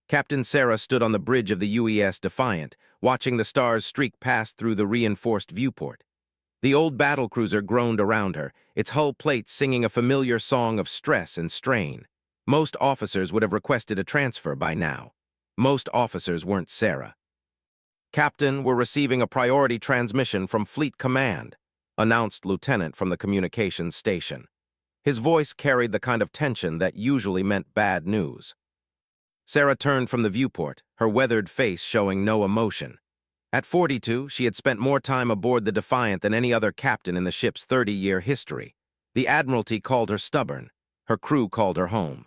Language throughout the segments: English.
Captain Sarah stood on the bridge of the UES Defiant, watching the stars streak past through the reinforced viewport. The old battlecruiser groaned around her, its hull plates singing a familiar song of stress and strain. Most officers would have requested a transfer by now. Most officers weren't Sarah. "Captain, we're receiving a priority transmission from Fleet Command," announced Lieutenant from the communications station. His voice carried the kind of tension that usually meant bad news. Sarah turned from the viewport, her weathered face showing no emotion. At 42, she had spent more time aboard the Defiant than any other captain in the ship's 30-year history. The Admiralty called her stubborn. Her crew called her home.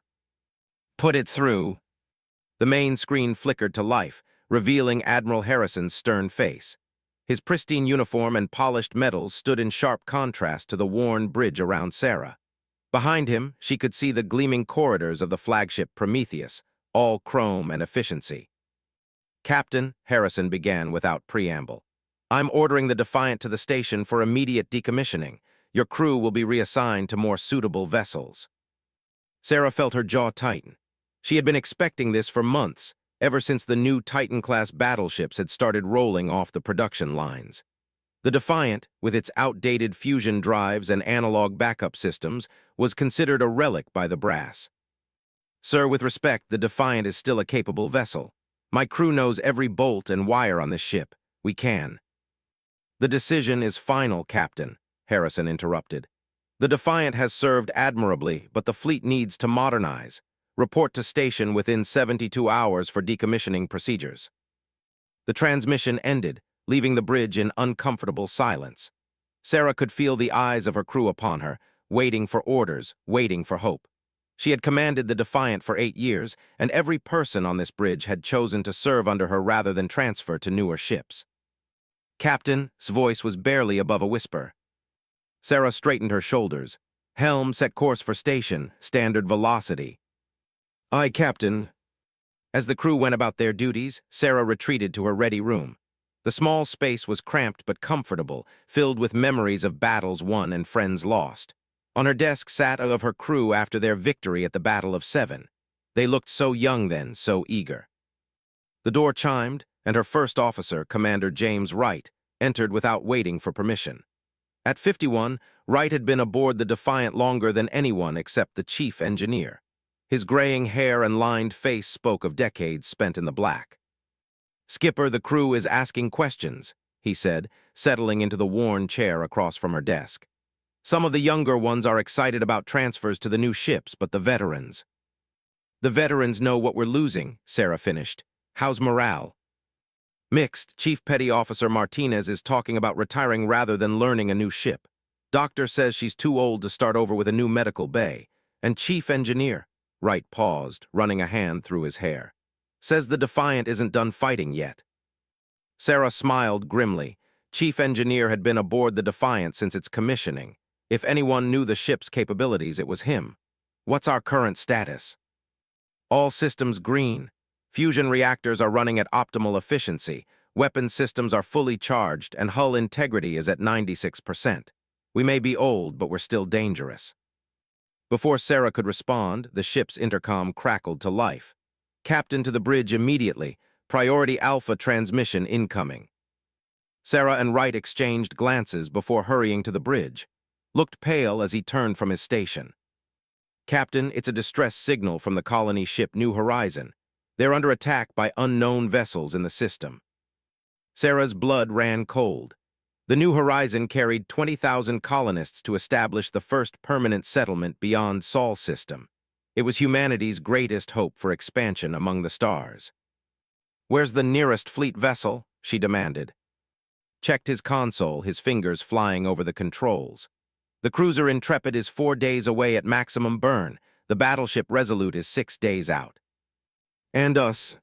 "Put it through." The main screen flickered to life, revealing Admiral Harrison's stern face. His pristine uniform and polished medals stood in sharp contrast to the worn bridge around Sarah. Behind him, she could see the gleaming corridors of the flagship Prometheus, all chrome and efficiency. "Captain," Harrison began without preamble, "I'm ordering the Defiant to the station for immediate decommissioning. Your crew will be reassigned to more suitable vessels." Sarah felt her jaw tighten. She had been expecting this for months, ever since the new Titan-class battleships had started rolling off the production lines. The Defiant, with its outdated fusion drives and analog backup systems, was considered a relic by the brass. "Sir, with respect, the Defiant is still a capable vessel. My crew knows every bolt and wire on this ship. We can." "The decision is final, Captain," Harrison interrupted. "The Defiant has served admirably, but the fleet needs to modernize. Report to station within 72 hours for decommissioning procedures." The transmission ended, leaving the bridge in uncomfortable silence. Sarah could feel the eyes of her crew upon her, waiting for orders, waiting for hope. She had commanded the Defiant for 8 years, and every person on this bridge had chosen to serve under her rather than transfer to newer ships. "Captain's" voice was barely above a whisper. Sarah straightened her shoulders. "Helm, set course for station, standard velocity." "Aye, Captain." As the crew went about their duties, Sarah retreated to her ready room. The small space was cramped but comfortable, filled with memories of battles won and friends lost. On her desk sat of her crew after their victory at the Battle of Seven. They looked so young then, so eager. The door chimed, and her first officer, Commander James Wright, entered without waiting for permission. At 51, Wright had been aboard the Defiant longer than anyone except the chief engineer. His graying hair and lined face spoke of decades spent in the black. "Skipper, the crew is asking questions," he said, settling into the worn chair across from her desk. "Some of the younger ones are excited about transfers to the new ships, but the veterans—" "The veterans know what we're losing," Sarah finished. "How's morale?" "Mixed. Chief Petty Officer Martinez is talking about retiring rather than learning a new ship. Doctor says she's too old to start over with a new medical bay. And Chief Engineer—" Wright paused, running a hand through his hair. "Says the Defiant isn't done fighting yet." Sarah smiled grimly. Chief Engineer had been aboard the Defiant since its commissioning. If anyone knew the ship's capabilities, it was him. "What's our current status?" "All systems green. Fusion reactors are running at optimal efficiency. Weapon systems are fully charged, and hull integrity is at 96%. We may be old, but we're still dangerous." Before Sarah could respond, the ship's intercom crackled to life. "Captain to the bridge immediately. Priority Alpha transmission incoming." Sarah and Wright exchanged glances before hurrying to the bridge. Looked pale as he turned from his station. "Captain, it's a distress signal from the colony ship New Horizon. They're under attack by unknown vessels in the system." Sarah's blood ran cold. The New Horizon carried 20,000 colonists to establish the first permanent settlement beyond Sol system. It was humanity's greatest hope for expansion among the stars. "Where's the nearest fleet vessel?" she demanded. Checked his console, his fingers flying over the controls. "The cruiser Intrepid is 4 days away at maximum burn. The battleship Resolute is 6 days out." "And us?"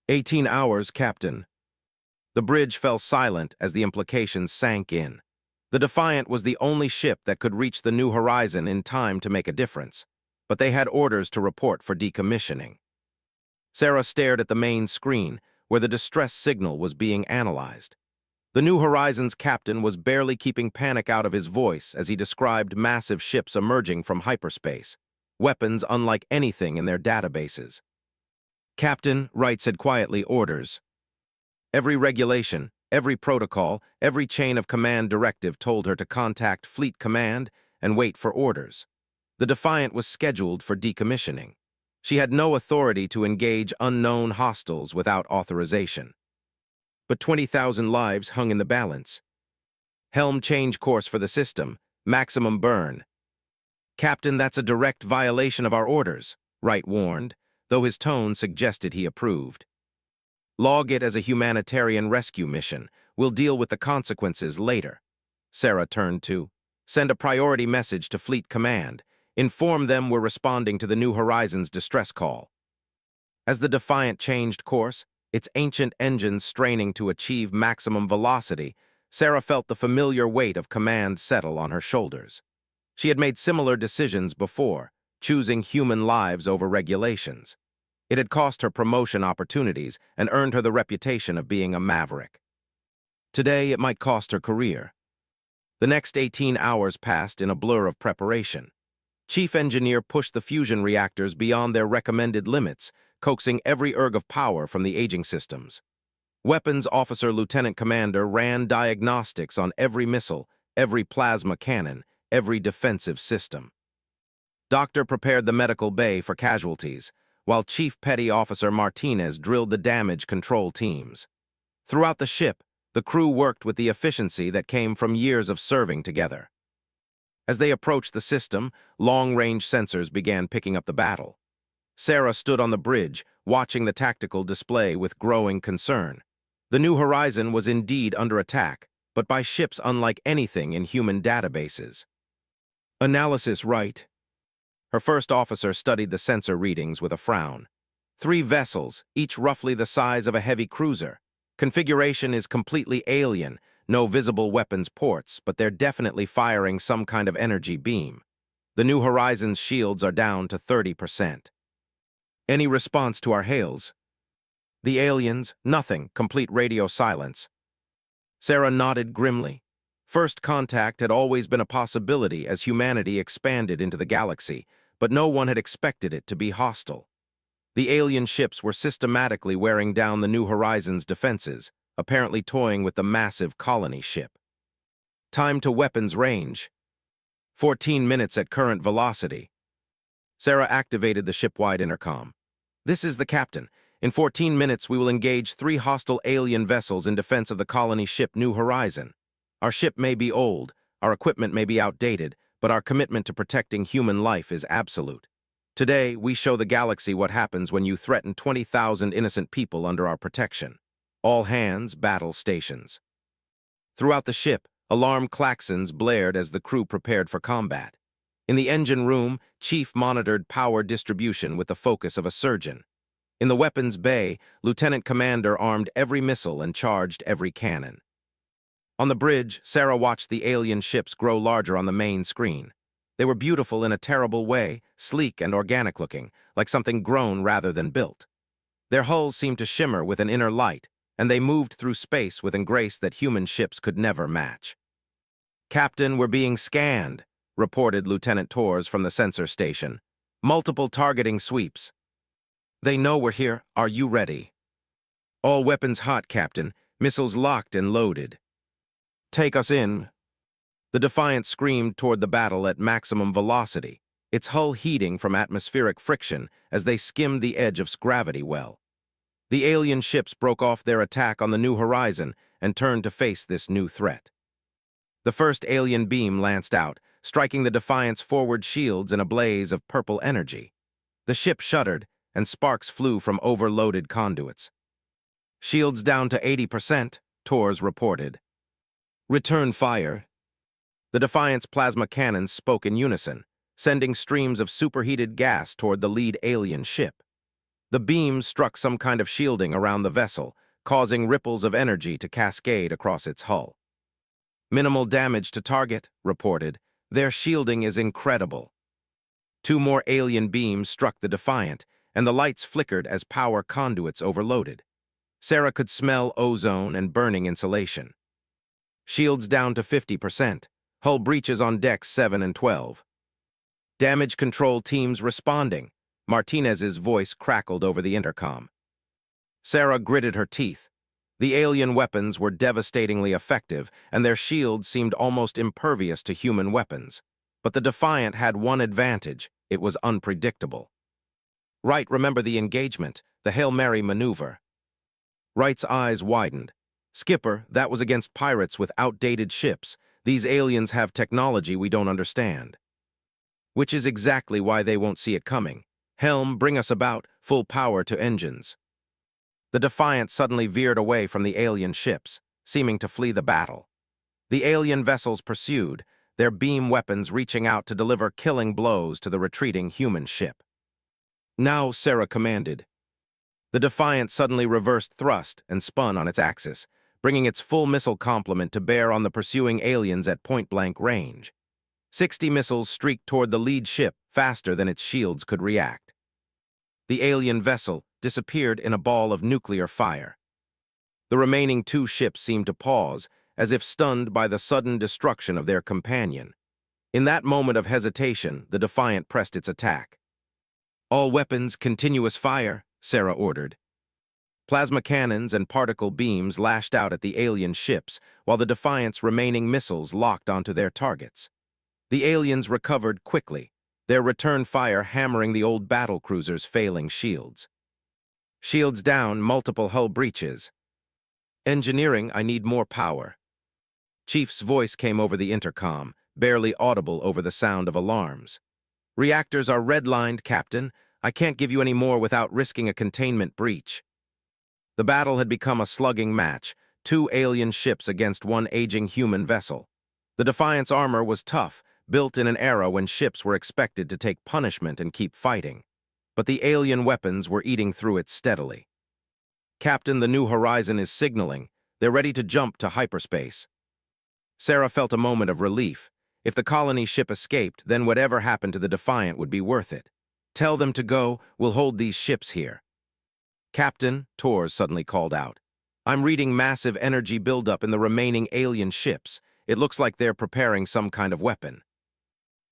18 hours, Captain." The bridge fell silent as the implications sank in. The Defiant was the only ship that could reach the New Horizon in time to make a difference, but they had orders to report for decommissioning. Sarah stared at the main screen, where the distress signal was being analyzed. The New Horizon's captain was barely keeping panic out of his voice as he described massive ships emerging from hyperspace, weapons unlike anything in their databases. Captain, Wright said quietly, orders. Every regulation, every protocol, every chain of command directive told her to contact Fleet Command and wait for orders. The Defiant was scheduled for decommissioning. She had no authority to engage unknown hostiles without authorization. But 20,000 lives hung in the balance. Helm change course for the system. Maximum burn. Captain, that's a direct violation of our orders, Wright warned, though his tone suggested he approved. Log it as a humanitarian rescue mission. We'll deal with the consequences later. Sarah turned to. Send a priority message to Fleet Command. Inform them we're responding to the New Horizons distress call. As the Defiant changed course, its ancient engines straining to achieve maximum velocity, Sarah felt the familiar weight of command settle on her shoulders. She had made similar decisions before, choosing human lives over regulations. It had cost her promotion opportunities and earned her the reputation of being a maverick. Today, it might cost her career. The next 18 hours passed in a blur of preparation. Chief Engineer pushed the fusion reactors beyond their recommended limits, coaxing every erg of power from the aging systems. Weapons Officer Lieutenant Commander ran diagnostics on every missile, every plasma cannon, every defensive system. Doctor prepared the medical bay for casualties, while Chief Petty Officer Martinez drilled the damage control teams. Throughout the ship, the crew worked with the efficiency that came from years of serving together. As they approached the system, long-range sensors began picking up the battle. Sarah stood on the bridge, watching the tactical display with growing concern. The New Horizon was indeed under attack, but by ships unlike anything in human databases. Analysis right. Her first officer studied the sensor readings with a frown. 3 vessels, each roughly the size of a heavy cruiser. Configuration is completely alien, no visible weapons ports, but they're definitely firing some kind of energy beam. The New Horizons' shields are down to 30%. Any response to our hails? The aliens, nothing, complete radio silence. Sarah nodded grimly. First contact had always been a possibility as humanity expanded into the galaxy, but no one had expected it to be hostile. The alien ships were systematically wearing down the New Horizons' defenses, apparently toying with the massive colony ship. Time to weapons range. 14 minutes at current velocity. Sarah activated the ship-wide intercom. This is the captain. In 14 minutes, we will engage 3 hostile alien vessels in defense of the colony ship New Horizon. Our ship may be old, our equipment may be outdated, but our commitment to protecting human life is absolute. Today, we show the galaxy what happens when you threaten 20,000 innocent people under our protection. All hands, battle stations. Throughout the ship, alarm klaxons blared as the crew prepared for combat. In the engine room, Chief monitored power distribution with the focus of a surgeon. In the weapons bay, Lieutenant Commander armed every missile and charged every cannon. On the bridge, Sarah watched the alien ships grow larger on the main screen. They were beautiful in a terrible way, sleek and organic-looking, like something grown rather than built. Their hulls seemed to shimmer with an inner light, and they moved through space with a grace that human ships could never match. Captain, we're being scanned, reported Lieutenant Torres from the sensor station. Multiple targeting sweeps. They know we're here. Are you ready? All weapons hot, Captain. Missiles locked and loaded. Take us in. The Defiant screamed toward the battle at maximum velocity, its hull heating from atmospheric friction as they skimmed the edge of gravity well. The alien ships broke off their attack on the New Horizon and turned to face this new threat. The first alien beam lanced out, striking the Defiant's forward shields in a blaze of purple energy. The ship shuddered, and sparks flew from overloaded conduits. Shields down to 80%, Torres reported. Return fire. The Defiant's plasma cannons spoke in unison, sending streams of superheated gas toward the lead alien ship. The beams struck some kind of shielding around the vessel, causing ripples of energy to cascade across its hull. Minimal damage to target, reported. Their shielding is incredible. 2 more alien beams struck the Defiant, and the lights flickered as power conduits overloaded. Sarah could smell ozone and burning insulation. Shields down to 50%. Hull breaches on decks 7 and 12. Damage control teams responding. Martinez's voice crackled over the intercom. Sarah gritted her teeth. The alien weapons were devastatingly effective, and their shields seemed almost impervious to human weapons. But the Defiant had one advantage: it was unpredictable. Wright remembered the engagement, the Hail Mary maneuver. Wright's eyes widened. Skipper, that was against pirates with outdated ships. These aliens have technology we don't understand. Which is exactly why they won't see it coming. Helm, bring us about, full power to engines. The Defiant suddenly veered away from the alien ships, seeming to flee the battle. The alien vessels pursued, their beam weapons reaching out to deliver killing blows to the retreating human ship. Now, Sarah commanded. The Defiant suddenly reversed thrust and spun on its axis, bringing its full missile complement to bear on the pursuing aliens at point-blank range. 60 missiles streaked toward the lead ship faster than its shields could react. The alien vessel disappeared in a ball of nuclear fire. The remaining two ships seemed to pause, as if stunned by the sudden destruction of their companion. In that moment of hesitation, the Defiant pressed its attack. "All weapons, continuous fire," Sarah ordered. Plasma cannons and particle beams lashed out at the alien ships, while the Defiant's remaining missiles locked onto their targets. The aliens recovered quickly, their return fire hammering the old battlecruiser's failing shields. "Shields down, multiple hull breaches. Engineering, I need more power." Chief's voice came over the intercom, barely audible over the sound of alarms. "Reactors are redlined, Captain. I can't give you any more without risking a containment breach." The battle had become a slugging match, two alien ships against one aging human vessel. The Defiant's armor was tough, built in an era when ships were expected to take punishment and keep fighting. But the alien weapons were eating through it steadily. "Captain, the New Horizon is signaling. They're ready to jump to hyperspace." Sarah felt a moment of relief. If the colony ship escaped, then whatever happened to the Defiant would be worth it. "Tell them to go. We'll hold these ships here." "Captain," Torres suddenly called out, "I'm reading massive energy buildup in the remaining alien ships. It looks like they're preparing some kind of weapon."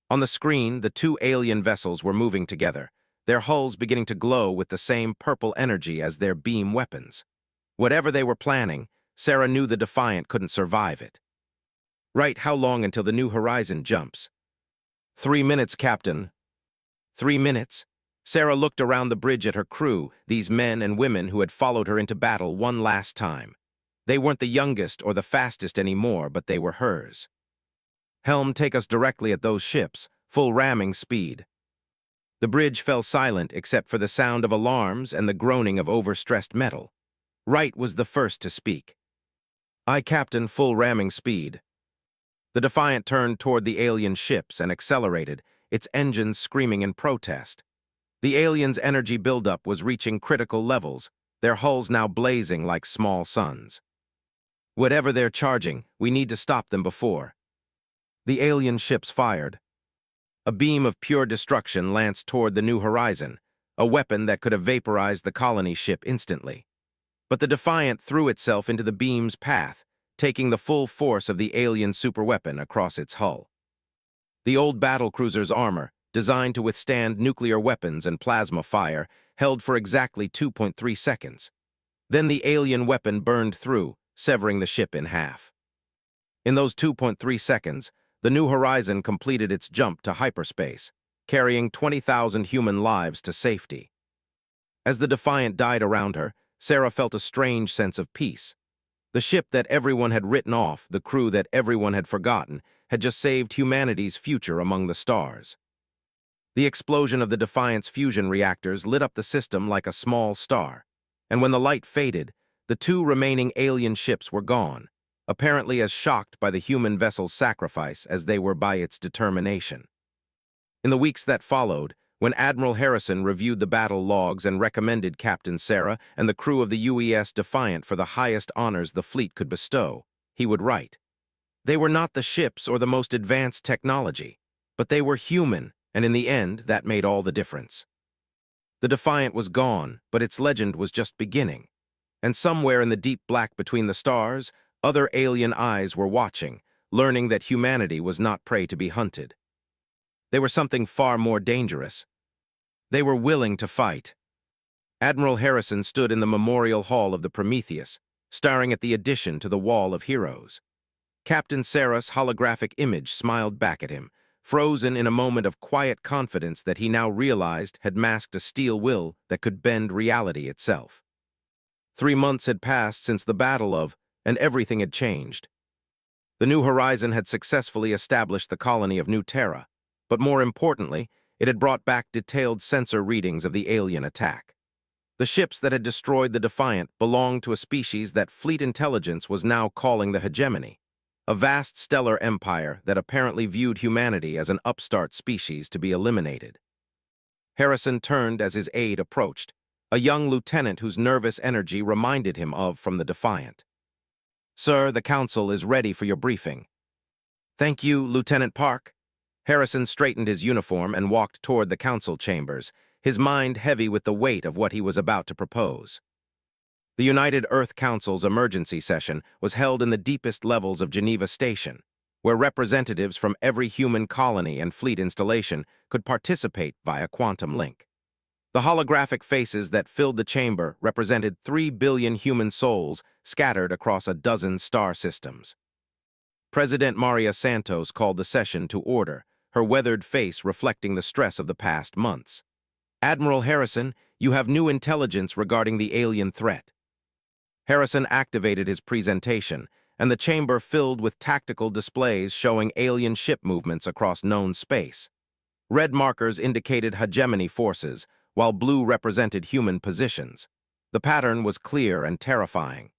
On the screen, the two alien vessels were moving together, their hulls beginning to glow with the same purple energy as their beam weapons. Whatever they were planning, Sarah knew the Defiant couldn't survive it. "Right, how long until the New Horizon jumps?" 3 minutes, Captain." 3 minutes? Sarah looked around the bridge at her crew, these men and women who had followed her into battle one last time. They weren't the youngest or the fastest anymore, but they were hers. "Helm, take us directly at those ships, full ramming speed." The bridge fell silent except for the sound of alarms and the groaning of overstressed metal. Wright was the first to speak. "Aye, Captain, full ramming speed." The Defiant turned toward the alien ships and accelerated, its engines screaming in protest. The aliens' energy buildup was reaching critical levels, their hulls now blazing like small suns. "Whatever they're charging, we need to stop them before." The alien ships fired. A beam of pure destruction lanced toward the New Horizon, a weapon that could have vaporized the colony ship instantly. But the Defiant threw itself into the beam's path, taking the full force of the alien superweapon across its hull. The old battlecruiser's armor, designed to withstand nuclear weapons and plasma fire, held for exactly 2.3 seconds. Then the alien weapon burned through, severing the ship in half. In those 2.3 seconds, the New Horizon completed its jump to hyperspace, carrying 20,000 human lives to safety. As the Defiant died around her, Sarah felt a strange sense of peace. The ship that everyone had written off, the crew that everyone had forgotten, had just saved humanity's future among the stars. The explosion of the Defiant's fusion reactors lit up the system like a small star, and when the light faded, the two remaining alien ships were gone, apparently as shocked by the human vessel's sacrifice as they were by its determination. In the weeks that followed, when Admiral Harrison reviewed the battle logs and recommended Captain Sarah and the crew of the UES Defiant for the highest honors the fleet could bestow, he would write, "They were not the ships or the most advanced technology, but they were human, and in the end, that made all the difference." The Defiant was gone, but its legend was just beginning. And somewhere in the deep black between the stars, other alien eyes were watching, learning that humanity was not prey to be hunted. They were something far more dangerous. They were willing to fight. Admiral Harrison stood in the memorial hall of the Prometheus, staring at the addition to the Wall of Heroes. Captain Sarah's holographic image smiled back at him, frozen in a moment of quiet confidence that he now realized had masked a steel will that could bend reality itself. 3 months had passed since the Battle of, and everything had changed. The New Horizon had successfully established the colony of New Terra, but more importantly, it had brought back detailed sensor readings of the alien attack. The ships that had destroyed the Defiant belonged to a species that fleet intelligence was now calling the hegemony, a vast stellar empire that apparently viewed humanity as an upstart species to be eliminated. Harrison turned as his aide approached, a young lieutenant whose nervous energy reminded him of from the Defiant. "Sir, the Council is ready for your briefing." "Thank you, Lieutenant Park." Harrison straightened his uniform and walked toward the Council chambers, his mind heavy with the weight of what he was about to propose. The United Earth Council's emergency session was held in the deepest levels of Geneva Station, where representatives from every human colony and fleet installation could participate via quantum link. The holographic faces that filled the chamber represented 3 billion human souls scattered across a dozen star systems. President Maria Santos called the session to order, her weathered face reflecting the stress of the past months. "Admiral Harrison, you have new intelligence regarding the alien threat." Harrison activated his presentation, and the chamber filled with tactical displays showing alien ship movements across known space. Red markers indicated hegemony forces, while blue represented human positions. The pattern was clear and terrifying.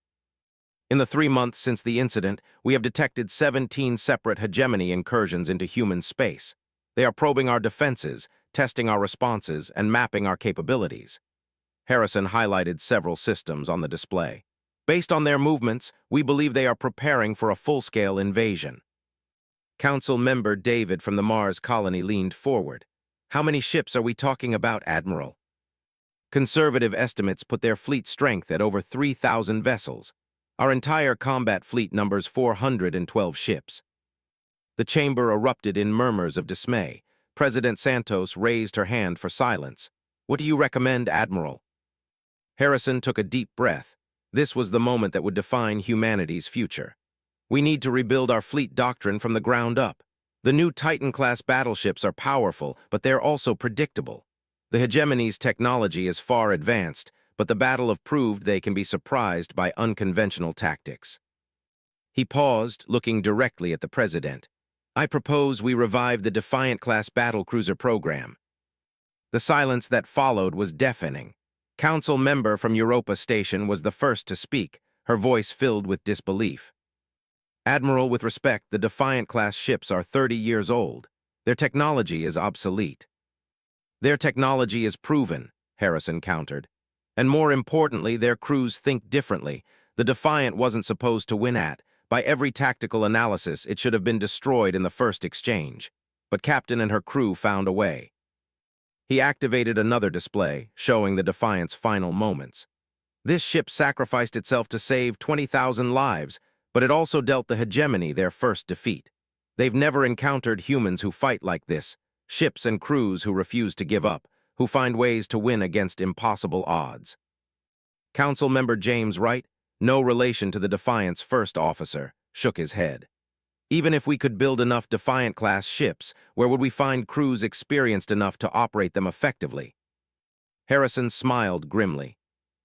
In the 3 months since the incident, we have detected 17 separate hegemony incursions into human space. They are probing our defenses, testing our responses, and mapping our capabilities. Harrison highlighted several systems on the display. Based on their movements, we believe they are preparing for a full-scale invasion. Council member David from the Mars colony leaned forward. "How many ships are we talking about, Admiral?" "Conservative estimates put their fleet strength at over 3,000 vessels. Our entire combat fleet numbers 412 ships." The chamber erupted in murmurs of dismay. President Santos raised her hand for silence. "What do you recommend, Admiral?" Harrison took a deep breath. This was the moment that would define humanity's future. "We need to rebuild our fleet doctrine from the ground up. The new Titan-class battleships are powerful, but they're also predictable. The hegemony's technology is far advanced, but the battle have proved they can be surprised by unconventional tactics." He paused, looking directly at the president. "I propose we revive the Defiant-class battlecruiser program." The silence that followed was deafening. Council member from Europa Station was the first to speak, her voice filled with disbelief. "Admiral, with respect, the Defiant-class ships are 30 years old. Their technology is obsolete." "Their technology is proven," Harrison countered. "And more importantly, their crews think differently. The Defiant wasn't supposed to win at. By every tactical analysis, it should have been destroyed in the first exchange. But Captain and her crew found a way." He activated another display, showing the Defiant's final moments. "This ship sacrificed itself to save 20,000 lives, but it also dealt the hegemony their first defeat. They've never encountered humans who fight like this, ships and crews who refuse to give up, who find ways to win against impossible odds." Council member James Wright, no relation to the Defiant's first officer, shook his head. "Even if we could build enough Defiant-class ships, where would we find crews experienced enough to operate them effectively?" Harrison smiled grimly.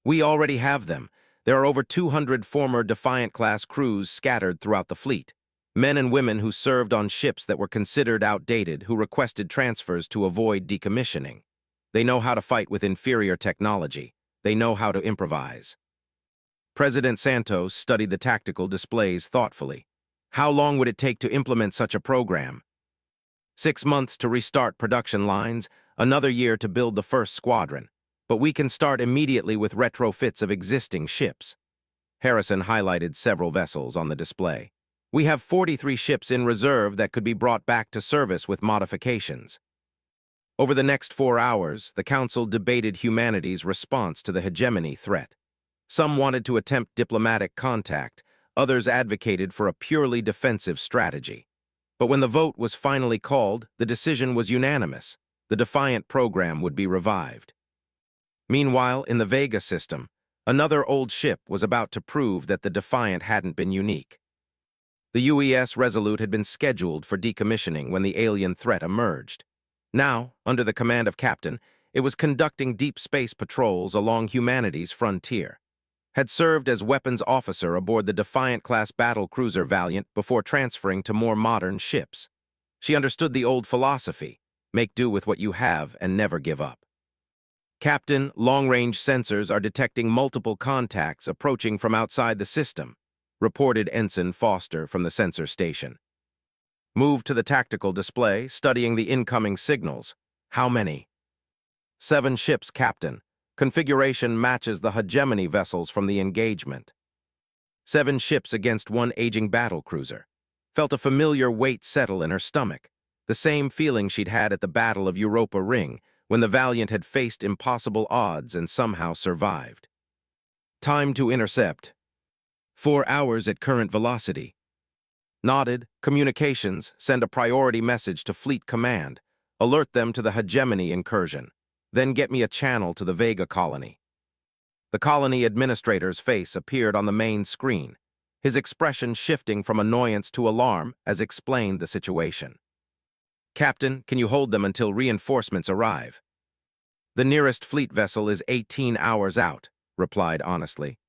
"We already have them. There are over 200 former Defiant-class crews scattered throughout the fleet. Men and women who served on ships that were considered outdated, who requested transfers to avoid decommissioning. They know how to fight with inferior technology. They know how to improvise." President Santos studied the tactical displays thoughtfully. "How long would it take to implement such a program?" 6 months to restart production lines, another year to build the first squadron. But we can start immediately with retrofits of existing ships." Harrison highlighted several vessels on the display. "We have 43 ships in reserve that could be brought back to service with modifications." Over the next 4 hours, the Council debated humanity's response to the hegemony threat. Some wanted to attempt diplomatic contact, others advocated for a purely defensive strategy. But when the vote was finally called, the decision was unanimous. The Defiant program would be revived. Meanwhile, in the Vega system, another old ship was about to prove that the Defiant hadn't been unique. The UES Resolute had been scheduled for decommissioning when the alien threat emerged. Now, under the command of Captain, it was conducting deep space patrols along humanity's frontier. Had served as weapons officer aboard the Defiant-class battlecruiser Valiant before transferring to more modern ships. She understood the old philosophy, make do with what you have and never give up. Captain, long-range sensors are detecting multiple contacts approaching from outside the system, reported Ensign Foster from the sensor station. Moved to the tactical display, studying the incoming signals. How many? 7 ships, Captain. Configuration matches the hegemony vessels from the engagement. 7 ships against 1 aging battlecruiser. Felt a familiar weight settle in her stomach, the same feeling she'd had at the Battle of Europa Ring, when the Valiant had faced impossible odds and somehow survived. Time to intercept. 4 hours at current velocity. Nodded. Communications. Send a priority message to Fleet Command. Alert them to the hegemony incursion. Then get me a channel to the Vega colony. The colony administrator's face appeared on the main screen, his expression shifting from annoyance to alarm as explained the situation. Captain, can you hold them until reinforcements arrive? The nearest fleet vessel is 18 hours out, replied honestly.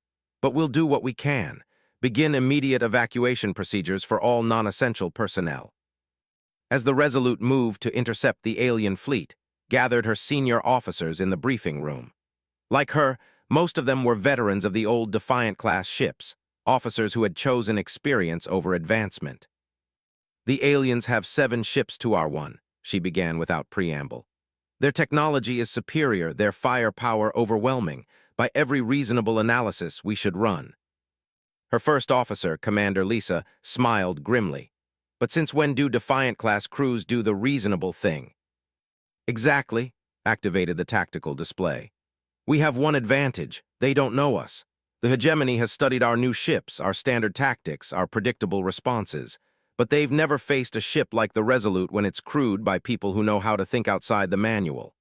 But we'll do what we can. Begin immediate evacuation procedures for all non-essential personnel. As the Resolute moved to intercept the alien fleet, gathered her senior officers in the briefing room. Like her, most of them were veterans of the old Defiant-class ships, officers who had chosen experience over advancement. The aliens have 7 ships to our 1, she began without preamble. Their technology is superior, their firepower overwhelming. By every reasonable analysis, we should run. Her first officer, Commander Lisa, smiled grimly. But since when do Defiant-class crews do the reasonable thing? Exactly, activated the tactical display. We have one advantage. They don't know us. The hegemony has studied our new ships, our standard tactics, our predictable responses. But they've never faced a ship like the Resolute when it's crewed by people who know how to think outside the manual.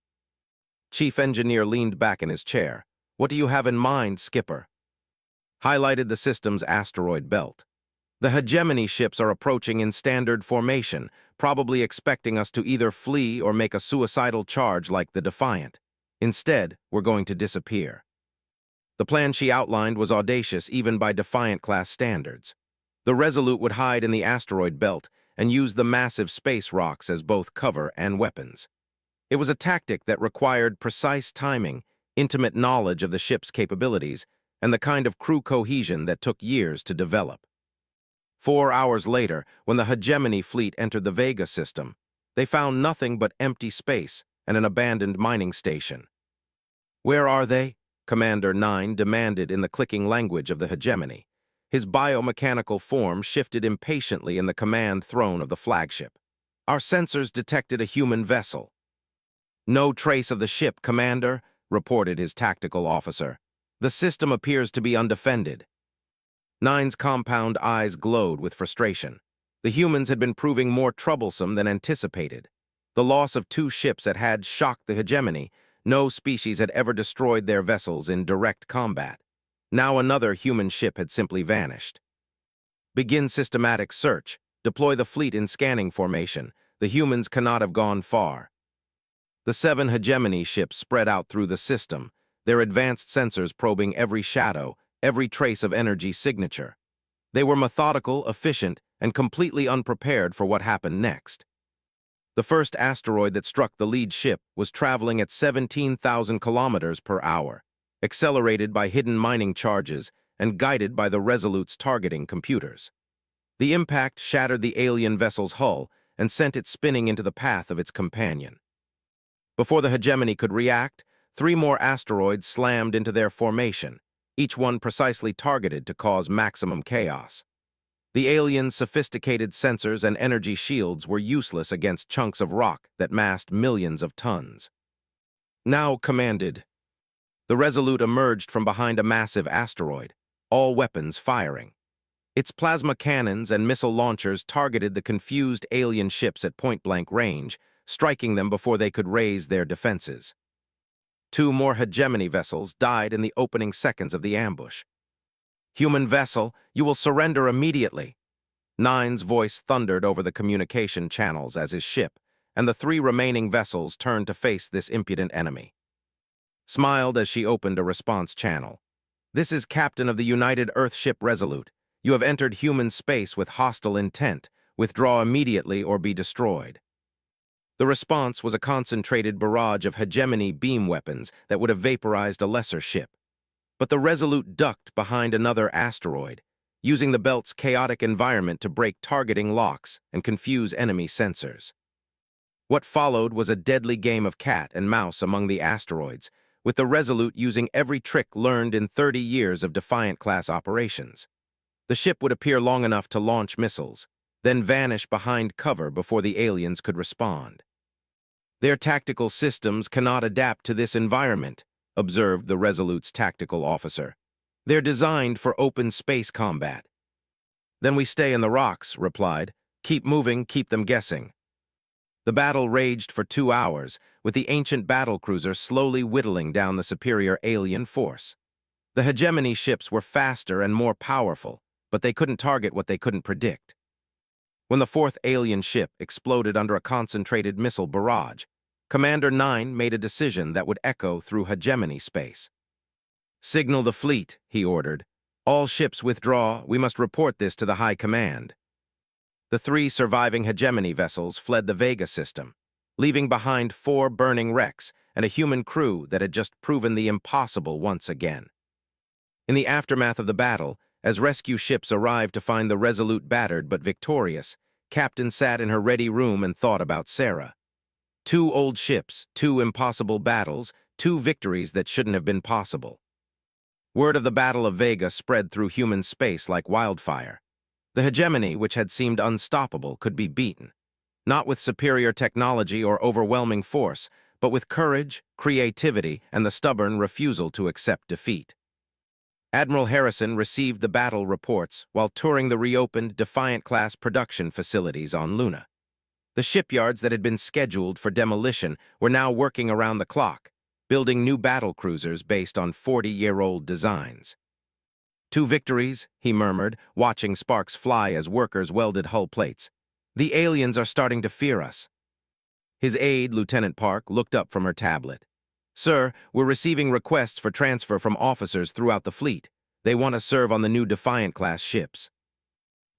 Chief Engineer leaned back in his chair. What do you have in mind, Skipper? Highlighted the system's asteroid belt. The hegemony ships are approaching in standard formation, probably expecting us to either flee or make a suicidal charge like the Defiant. Instead, we're going to disappear. The plan she outlined was audacious even by Defiant-class standards. The Resolute would hide in the asteroid belt and use the massive space rocks as both cover and weapons. It was a tactic that required precise timing, intimate knowledge of the ship's capabilities, and the kind of crew cohesion that took years to develop. 4 hours later, when the hegemony fleet entered the Vega system, they found nothing but empty space and an abandoned mining station. Where are they? Commander 9 demanded in the clicking language of the hegemony. His biomechanical form shifted impatiently in the command throne of the flagship. Our sensors detected a human vessel. No trace of the ship, Commander, reported his tactical officer. The system appears to be undefended. 9's compound eyes glowed with frustration. The humans had been proving more troublesome than anticipated. The loss of 2 ships had shocked the hegemony. No species had ever destroyed their vessels in direct combat. Now another human ship had simply vanished. Begin systematic search. Deploy the fleet in scanning formation. The humans cannot have gone far. The 7 hegemony ships spread out through the system, their advanced sensors probing every shadow, every trace of energy signature. They were methodical, efficient, and completely unprepared for what happened next. The first asteroid that struck the lead ship was traveling at 17,000 kilometers per hour, accelerated by hidden mining charges and guided by the Resolute's targeting computers. The impact shattered the alien vessel's hull and sent it spinning into the path of its companion. Before the hegemony could react, 3 more asteroids slammed into their formation, each one precisely targeted to cause maximum chaos. The aliens' sophisticated sensors and energy shields were useless against chunks of rock that massed millions of tons. Now commanded. The Resolute emerged from behind a massive asteroid, all weapons firing. Its plasma cannons and missile launchers targeted the confused alien ships at point-blank range, striking them before they could raise their defenses. 2 more hegemony vessels died in the opening seconds of the ambush. "Human vessel, you will surrender immediately." Nine's voice thundered over the communication channels as his ship, and the 3 remaining vessels turned to face this impudent enemy. Smiled as she opened a response channel. "This is Captain of the United Earthship Resolute. You have entered human space with hostile intent. Withdraw immediately or be destroyed." The response was a concentrated barrage of hegemony beam weapons that would have vaporized a lesser ship. But the Resolute ducked behind another asteroid, using the belt's chaotic environment to break targeting locks and confuse enemy sensors. What followed was a deadly game of cat and mouse among the asteroids, with the Resolute using every trick learned in 30 years of Defiant-class operations. The ship would appear long enough to launch missiles, then vanish behind cover before the aliens could respond. "Their tactical systems cannot adapt to this environment," observed the Resolute's tactical officer. "They're designed for open space combat." "Then we stay in the rocks," replied. "Keep moving, keep them guessing." The battle raged for 2 hours, with the ancient battlecruiser slowly whittling down the superior alien force. The hegemony ships were faster and more powerful, but they couldn't target what they couldn't predict. When the 4th alien ship exploded under a concentrated missile barrage, Commander 9 made a decision that would echo through hegemony space. "Signal the fleet," he ordered. "All ships withdraw. We must report this to the High Command." The 3 surviving hegemony vessels fled the Vega system, leaving behind 4 burning wrecks and a human crew that had just proven the impossible once again. In the aftermath of the battle, as rescue ships arrived to find the Resolute battered but victorious, Captain sat in her ready room and thought about Sarah. 2 old ships, 2 impossible battles, 2 victories that shouldn't have been possible. Word of the Battle of Vega spread through human space like wildfire. The hegemony, which had seemed unstoppable, could be beaten. Not with superior technology or overwhelming force, but with courage, creativity, and the stubborn refusal to accept defeat. Admiral Harrison received the battle reports while touring the reopened Defiant-class production facilities on Luna. The shipyards that had been scheduled for demolition were now working around the clock, building new battlecruisers based on 40-year-old designs. 2 victories, he murmured, watching sparks fly as workers welded hull plates. "The aliens are starting to fear us." His aide, Lieutenant Park, looked up from her tablet. "Sir, we're receiving requests for transfer from officers throughout the fleet. They want to serve on the new Defiant-class ships."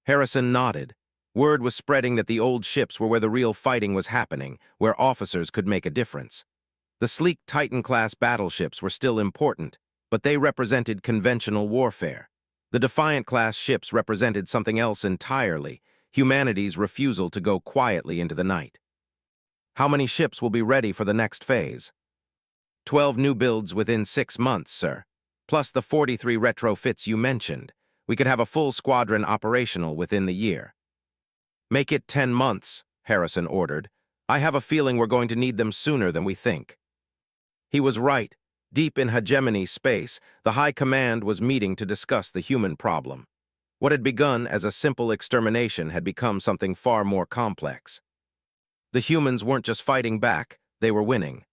Harrison nodded. Word was spreading that the old ships were where the real fighting was happening, where officers could make a difference. The sleek Titan-class battleships were still important, but they represented conventional warfare. The Defiant-class ships represented something else entirely, humanity's refusal to go quietly into the night. "How many ships will be ready for the next phase?" 12 new builds within 6 months, sir. Plus the 43 retrofits you mentioned. We could have a full squadron operational within the year." "Make it 10 months, Harrison ordered. "I have a feeling we're going to need them sooner than we think." He was right. Deep in hegemony space, the High Command was meeting to discuss the human problem. What had begun as a simple extermination had become something far more complex. The humans weren't just fighting back, they were winning.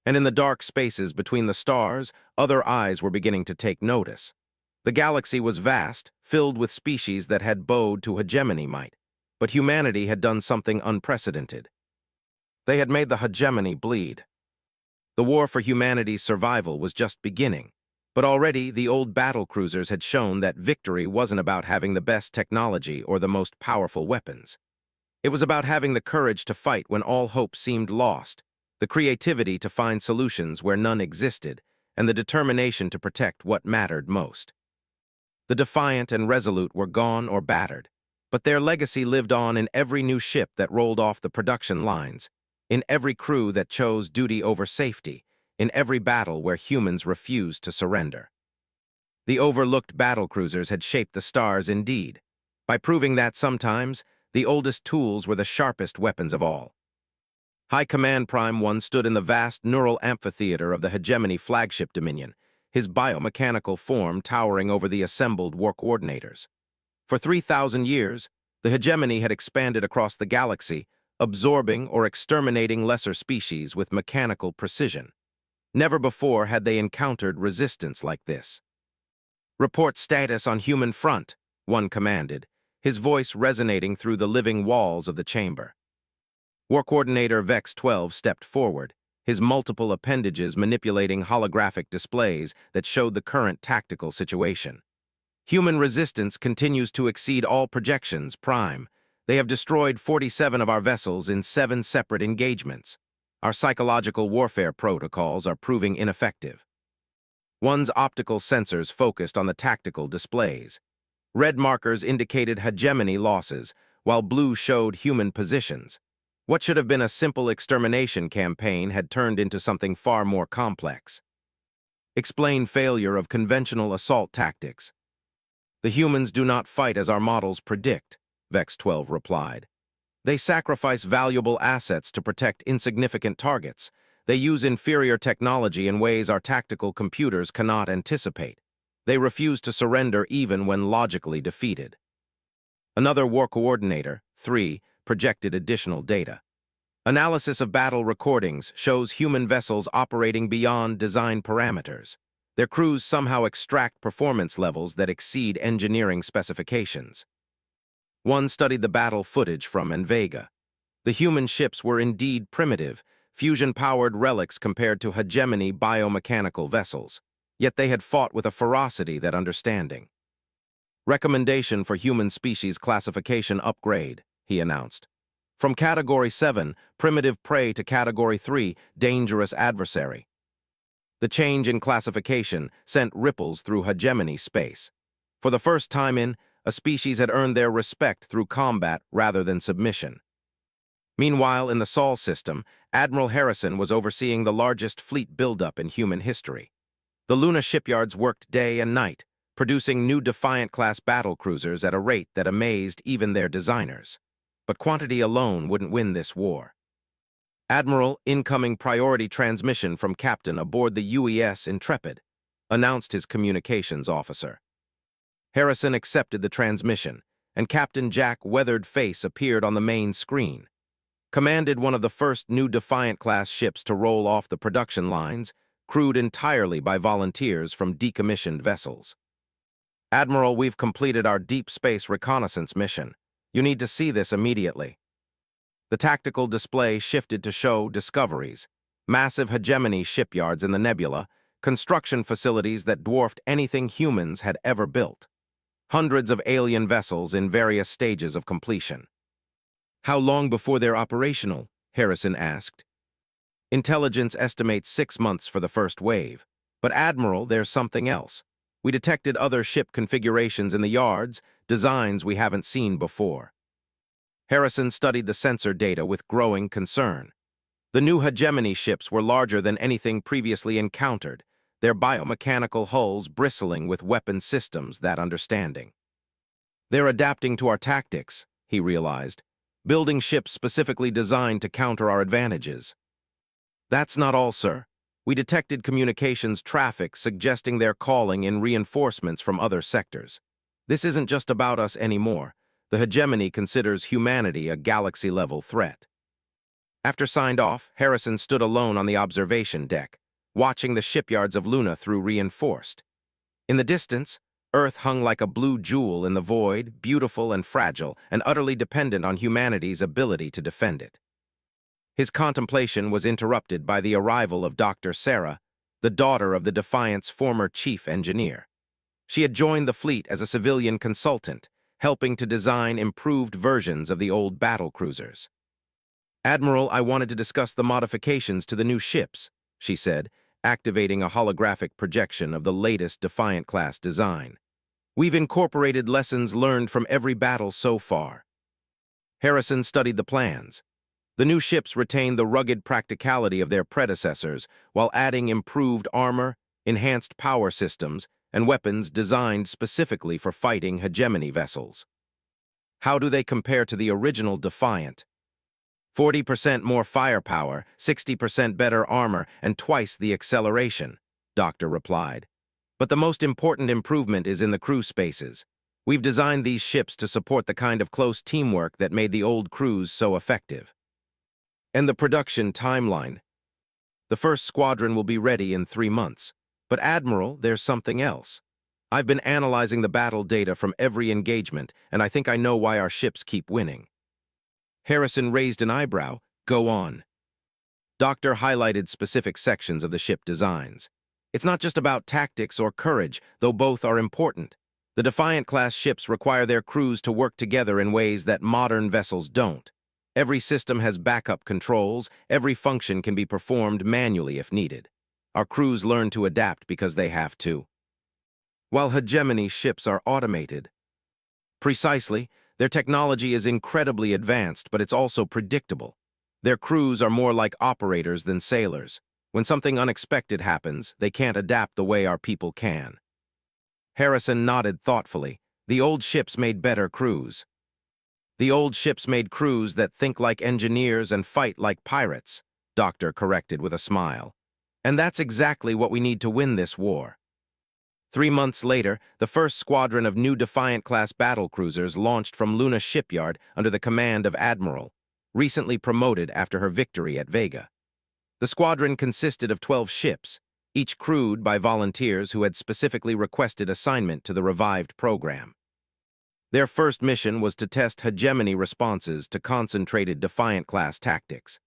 And in the dark spaces between the stars, other eyes were beginning to take notice. The galaxy was vast, filled with species that had bowed to hegemony might, but humanity had done something unprecedented. They had made the hegemony bleed. The war for humanity's survival was just beginning, but already the old battlecruisers had shown that victory wasn't about having the best technology or the most powerful weapons. It was about having the courage to fight when all hope seemed lost, the creativity to find solutions where none existed, and the determination to protect what mattered most. The Defiant and Resolute were gone or battered, but their legacy lived on in every new ship that rolled off the production lines, in every crew that chose duty over safety, in every battle where humans refused to surrender. The overlooked battlecruisers had shaped the stars indeed, by proving that sometimes the oldest tools were the sharpest weapons of all. High Command Prime 1 stood in the vast neural amphitheater of the hegemony flagship Dominion, his biomechanical form towering over the assembled war coordinators. For 3,000 years, the hegemony had expanded across the galaxy, absorbing or exterminating lesser species with mechanical precision. Never before had they encountered resistance like this. "Report status on human front," one commanded, his voice resonating through the living walls of the chamber. War Coordinator Vex 12 stepped forward, his multiple appendages manipulating holographic displays that showed the current tactical situation. "Human resistance continues to exceed all projections, Prime. They have destroyed 47 of our vessels in 7 separate engagements. Our psychological warfare protocols are proving ineffective." One's optical sensors focused on the tactical displays. Red markers indicated hegemony losses, while blue showed human positions. What should have been a simple extermination campaign had turned into something far more complex. "Explain failure of conventional assault tactics." "The humans do not fight as our models predict," Vex 12 replied. "They sacrifice valuable assets to protect insignificant targets. They use inferior technology in ways our tactical computers cannot anticipate. They refuse to surrender even when logically defeated." Another War Coordinator, 3, projected additional data. "Analysis of battle recordings shows human vessels operating beyond design parameters. Their crews somehow extract performance levels that exceed engineering specifications." One studied the battle footage from Vega. The human ships were indeed primitive, fusion-powered relics compared to hegemony biomechanical vessels. Yet they had fought with a ferocity that understanding. "Recommendation for human species classification upgrade," he announced. "From Category 7, primitive prey, to Category 3, dangerous adversary." The change in classification sent ripples through hegemony space. For the first time a species had earned their respect through combat rather than submission. Meanwhile, in the Sol system, Admiral Harrison was overseeing the largest fleet buildup in human history. The Luna shipyards worked day and night, producing new Defiant-class battlecruisers at a rate that amazed even their designers. But quantity alone wouldn't win this war. "Admiral, incoming priority transmission from Captain aboard the UES Intrepid," announced his communications officer. Harrison accepted the transmission, and Captain Jack Weathered Face appeared on the main screen. "Commanded one of the first new Defiant-class ships to roll off the production lines, crewed entirely by volunteers from decommissioned vessels." "Admiral, we've completed our deep space reconnaissance mission. You need to see this immediately." The tactical display shifted to show discoveries: massive hegemony shipyards in the nebula, construction facilities that dwarfed anything humans had ever built. Hundreds of alien vessels in various stages of completion. "How long before they're operational?" Harrison asked. "Intelligence estimates 6 months for the first wave. But Admiral, there's something else. We detected other ship configurations in the yards, designs we haven't seen before." Harrison studied the sensor data with growing concern. The new hegemony ships were larger than anything previously encountered, their biomechanical hulls bristling with weapon systems that understanding. "They're adapting to our tactics," he realized, "building ships specifically designed to counter our advantages." "That's not all, sir. We detected communications traffic suggesting they're calling in reinforcements from other sectors. This isn't just about us anymore. The hegemony considers humanity a galaxy-level threat." After signed off, Harrison stood alone on the observation deck, watching the shipyards of Luna through reinforced. In the distance, Earth hung like a blue jewel in the void, beautiful and fragile, and utterly dependent on humanity's ability to defend it. His contemplation was interrupted by the arrival of Dr. Sarah, the daughter of the Defiant's former chief engineer. She had joined the fleet as a civilian consultant, helping to design improved versions of the old battlecruisers. "Admiral, I wanted to discuss the modifications to the new ships," she said, activating a holographic projection of the latest Defiant-class design. "We've incorporated lessons learned from every battle so far." Harrison studied the plans. The new ships retained the rugged practicality of their predecessors while adding improved armor, enhanced power systems, and weapons designed specifically for fighting hegemony vessels. "How do they compare to the original Defiant?" 40% more firepower, 60% better armor, and twice the acceleration," Doctor replied. "But the most important improvement is in the crew spaces. We've designed these ships to support the kind of close teamwork that made the old crews so effective." And the production timeline. The first squadron will be ready in 3 months. But Admiral, there's something else. I've been analyzing the battle data from every engagement, and I think I know why our ships keep winning. Harrison raised an eyebrow. Go on. Doctor highlighted specific sections of the ship designs. It's not just about tactics or courage, though both are important. The Defiant-class ships require their crews to work together in ways that modern vessels don't. Every system has backup controls, every function can be performed manually if needed. Our crews learn to adapt because they have to. While hegemony ships are automated. Precisely, their technology is incredibly advanced, but it's also predictable. Their crews are more like operators than sailors. When something unexpected happens, they can't adapt the way our people can. Harrison nodded thoughtfully. The old ships made better crews. The old ships made crews that think like engineers and fight like pirates, Doctor corrected with a smile. And that's exactly what we need to win this war. 3 months later, the first squadron of new Defiant-class battlecruisers launched from Luna shipyard under the command of Admiral, recently promoted after her victory at Vega. The squadron consisted of 12 ships, each crewed by volunteers who had specifically requested assignment to the revived program. Their first mission was to test hegemony responses to concentrated Defiant-class tactics.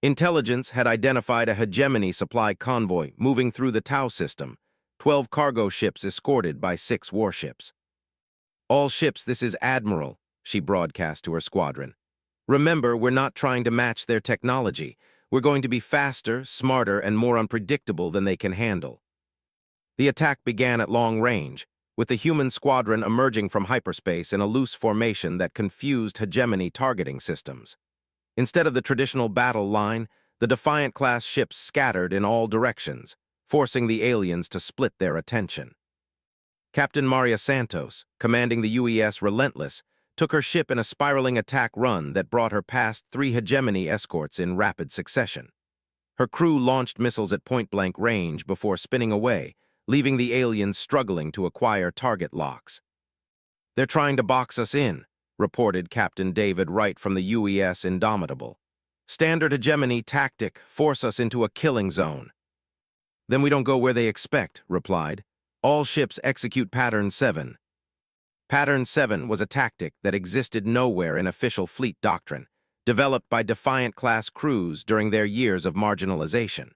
Intelligence had identified a hegemony supply convoy moving through the Tau system, 12 cargo ships escorted by 6 warships. All ships, this is Admiral, she broadcast to her squadron. Remember, we're not trying to match their technology. We're going to be faster, smarter, and more unpredictable than they can handle. The attack began at long range, with the human squadron emerging from hyperspace in a loose formation that confused hegemony targeting systems. Instead of the traditional battle line, the Defiant-class ships scattered in all directions, forcing the aliens to split their attention. Captain Maria Santos, commanding the UES Relentless, took her ship in a spiraling attack run that brought her past 3 hegemony escorts in rapid succession. Her crew launched missiles at point-blank range before spinning away, leaving the aliens struggling to acquire target locks. They're trying to box us in, reported Captain David Wright from the UES Indomitable. Standard hegemony tactic, force us into a killing zone. Then we don't go where they expect, replied. All ships execute Pattern 7. Pattern 7 was a tactic that existed nowhere in official fleet doctrine, developed by Defiant-class crews during their years of marginalization.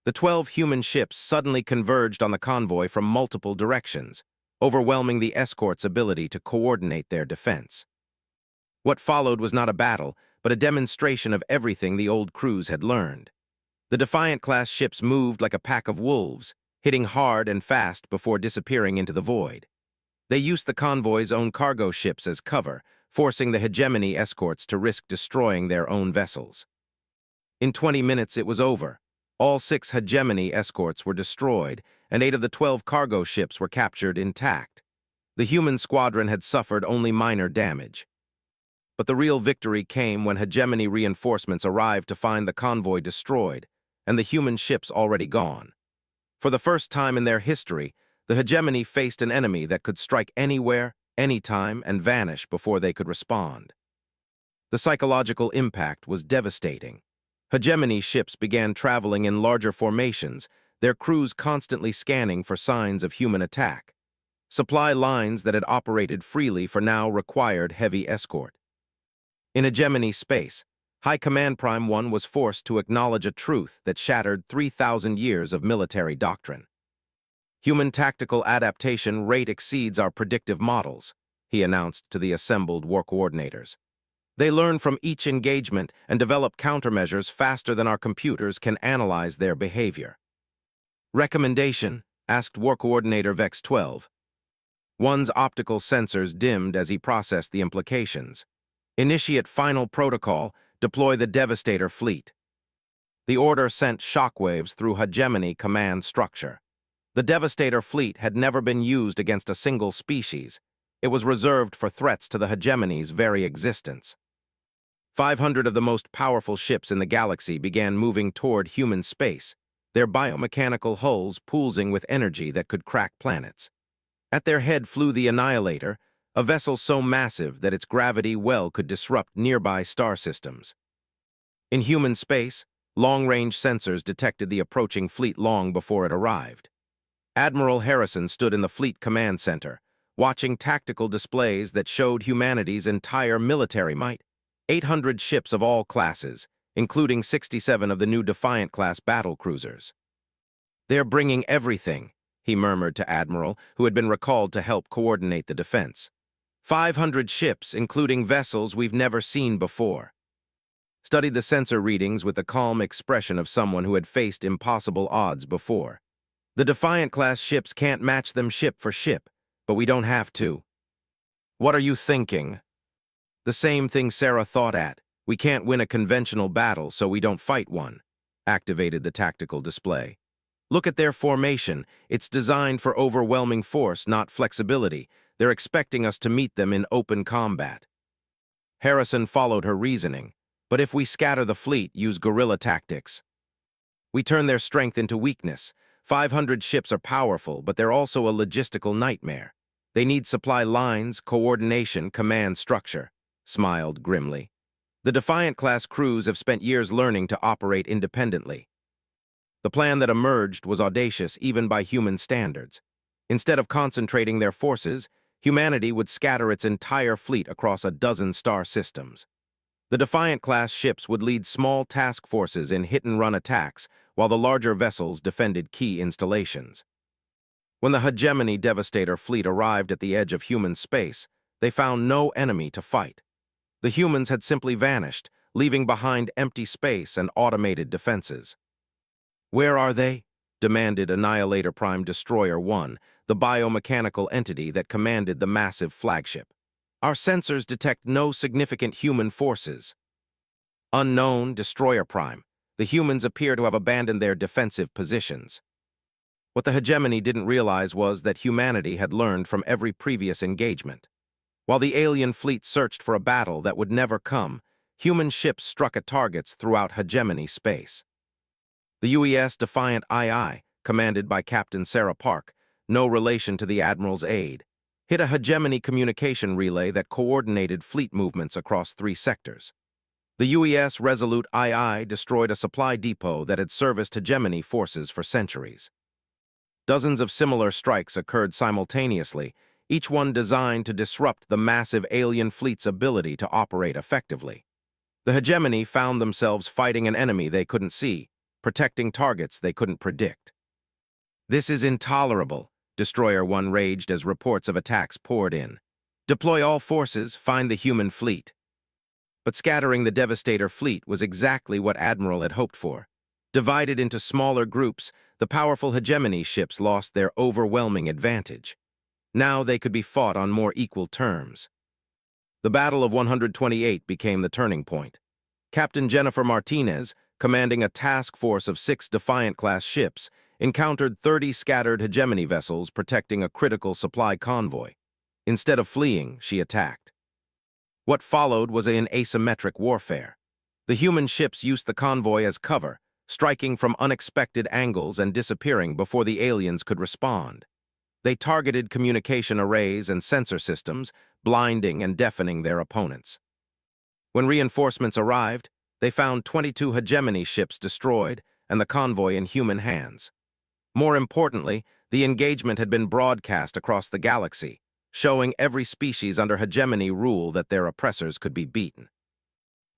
The 12 human ships suddenly converged on the convoy from multiple directions, overwhelming the escort's ability to coordinate their defense. What followed was not a battle, but a demonstration of everything the old crews had learned. The Defiant-class ships moved like a pack of wolves, hitting hard and fast before disappearing into the void. They used the convoy's own cargo ships as cover, forcing the hegemony escorts to risk destroying their own vessels. In 20 minutes it was over. All 6 hegemony escorts were destroyed, and 8 of the 12 cargo ships were captured intact. The human squadron had suffered only minor damage. But the real victory came when hegemony reinforcements arrived to find the convoy destroyed, and the human ships already gone. For the first time in their history, the hegemony faced an enemy that could strike anywhere, anytime, and vanish before they could respond. The psychological impact was devastating. Hegemony ships began traveling in larger formations, their crews constantly scanning for signs of human attack. Supply lines that had operated freely for now required heavy escort. In hegemony space, High Command Prime 1 was forced to acknowledge a truth that shattered 3,000 years of military doctrine. Human tactical adaptation rate exceeds our predictive models, he announced to the assembled war coordinators. They learn from each engagement and develop countermeasures faster than our computers can analyze their behavior. Recommendation, asked War Coordinator Vex 12. One's optical sensors dimmed as he processed the implications. Initiate final protocol, deploy the Devastator fleet. The order sent shockwaves through hegemony command structure. The Devastator fleet had never been used against a single species. It was reserved for threats to the hegemony's very existence. 500 of the most powerful ships in the galaxy began moving toward human space, their biomechanical hulls pulsing with energy that could crack planets. At their head flew the Annihilator, a vessel so massive that its gravity well could disrupt nearby star systems. In human space, long-range sensors detected the approaching fleet long before it arrived. Admiral Harrison stood in the Fleet Command Center, watching tactical displays that showed humanity's entire military might. 800 ships of all classes, including 67 of the new Defiant-class battlecruisers. "They're bringing everything," he murmured to Admiral, who had been recalled to help coordinate the defense. 500 ships, including vessels we've never seen before. Studied the sensor readings with the calm expression of someone who had faced impossible odds before. "The Defiant-class ships can't match them ship for ship, but we don't have to." "What are you thinking?" "The same thing Sarah thought at. We can't win a conventional battle, so we don't fight one." Activated the tactical display. "Look at their formation. It's designed for overwhelming force, not flexibility. They're expecting us to meet them in open combat." Harrison followed her reasoning. "But if we scatter the fleet, use guerrilla tactics, we turn their strength into weakness. 500 ships are powerful, but they're also a logistical nightmare. They need supply lines, coordination, command structure," smiled grimly. "The Defiant-class crews have spent years learning to operate independently." The plan that emerged was audacious even by human standards. Instead of concentrating their forces, humanity would scatter its entire fleet across a dozen star systems. The Defiant-class ships would lead small task forces in hit-and-run attacks, while the larger vessels defended key installations. When the Hegemony Devastator fleet arrived at the edge of human space, they found no enemy to fight. The humans had simply vanished, leaving behind empty space and automated defenses. "Where are they?" demanded Annihilator Prime Destroyer 1, the biomechanical entity that commanded the massive flagship. "Our sensors detect no significant human forces." "Unknown, Destroyer Prime. The humans appear to have abandoned their defensive positions." What the Hegemony didn't realize was that humanity had learned from every previous engagement. While the alien fleet searched for a battle that would never come, human ships struck at targets throughout Hegemony space. The UES Defiant II, commanded by Captain Sarah Park, no relation to the Admiral's aide, hit a Hegemony communication relay that coordinated fleet movements across 3 sectors. The UES Resolute II destroyed a supply depot that had serviced Hegemony forces for centuries. Dozens of similar strikes occurred simultaneously, each one designed to disrupt the massive alien fleet's ability to operate effectively. The Hegemony found themselves fighting an enemy they couldn't see, protecting targets they couldn't predict. "This is intolerable," Destroyer 1 raged as reports of attacks poured in. "Deploy all forces, find the human fleet." But scattering the Devastator fleet was exactly what Admiral had hoped for. Divided into smaller groups, the powerful Hegemony ships lost their overwhelming advantage. Now they could be fought on more equal terms. The Battle of 128 became the turning point. Captain Jennifer Martinez, commanding a task force of 6 Defiant-class ships, encountered 30 scattered Hegemony vessels protecting a critical supply convoy. Instead of fleeing, she attacked. What followed was an asymmetric warfare. The human ships used the convoy as cover, striking from unexpected angles and disappearing before the aliens could respond. They targeted communication arrays and sensor systems, blinding and deafening their opponents. When reinforcements arrived, they found 22 Hegemony ships destroyed and the convoy in human hands. More importantly, the engagement had been broadcast across the galaxy, showing every species under Hegemony rule that their oppressors could be beaten.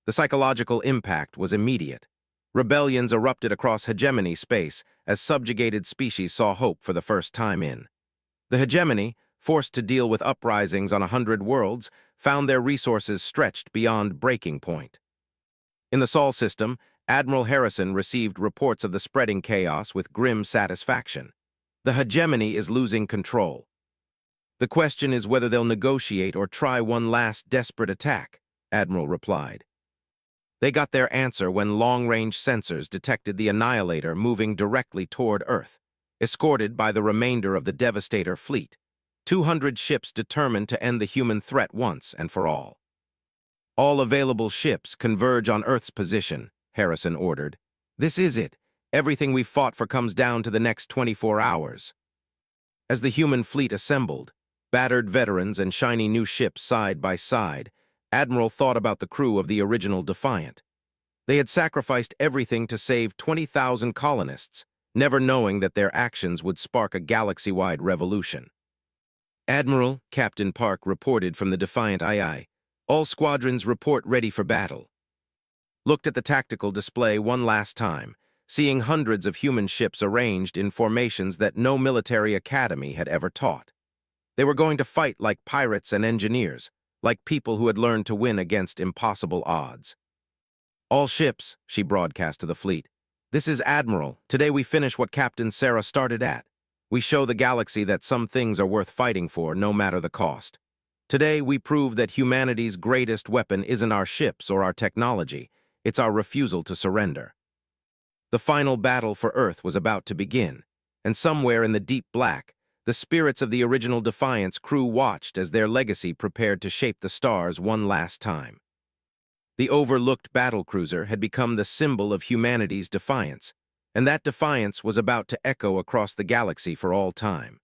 The psychological impact was immediate. Rebellions erupted across Hegemony space as subjugated species saw hope for the first time in. The Hegemony, forced to deal with uprisings on 100 worlds, found their resources stretched beyond breaking point. In the Sol system, Admiral Harrison received reports of the spreading chaos with grim satisfaction. The Hegemony is losing control. "The question is whether they'll negotiate or try one last desperate attack," Admiral replied. They got their answer when long-range sensors detected the Annihilator moving directly toward Earth, escorted by the remainder of the Devastator fleet. 200 ships determined to end the human threat once and for all. "All available ships converge on Earth's position," Harrison ordered. "This is it. Everything we've fought for comes down to the next 24 hours. As the human fleet assembled, battered veterans and shiny new ships side by side, Admiral thought about the crew of the original Defiant. They had sacrificed everything to save 20,000 colonists, never knowing that their actions would spark a galaxy-wide revolution. Admiral, Captain Park reported from the Defiant II. All squadrons report ready for battle. Looked at the tactical display one last time, seeing hundreds of human ships arranged in formations that no military academy had ever taught. They were going to fight like pirates and engineers, like people who had learned to win against impossible odds. All ships, she broadcast to the fleet. This is Admiral. Today we finish what Captain Sarah started at. We show the galaxy that some things are worth fighting for, no matter the cost. Today we prove that humanity's greatest weapon isn't our ships or our technology. It's our refusal to surrender. The final battle for Earth was about to begin, and somewhere in the deep black, the spirits of the original Defiance crew watched as their legacy prepared to shape the stars one last time. The overlooked battlecruiser had become the symbol of humanity's defiance, and that defiance was about to echo across the galaxy for all time.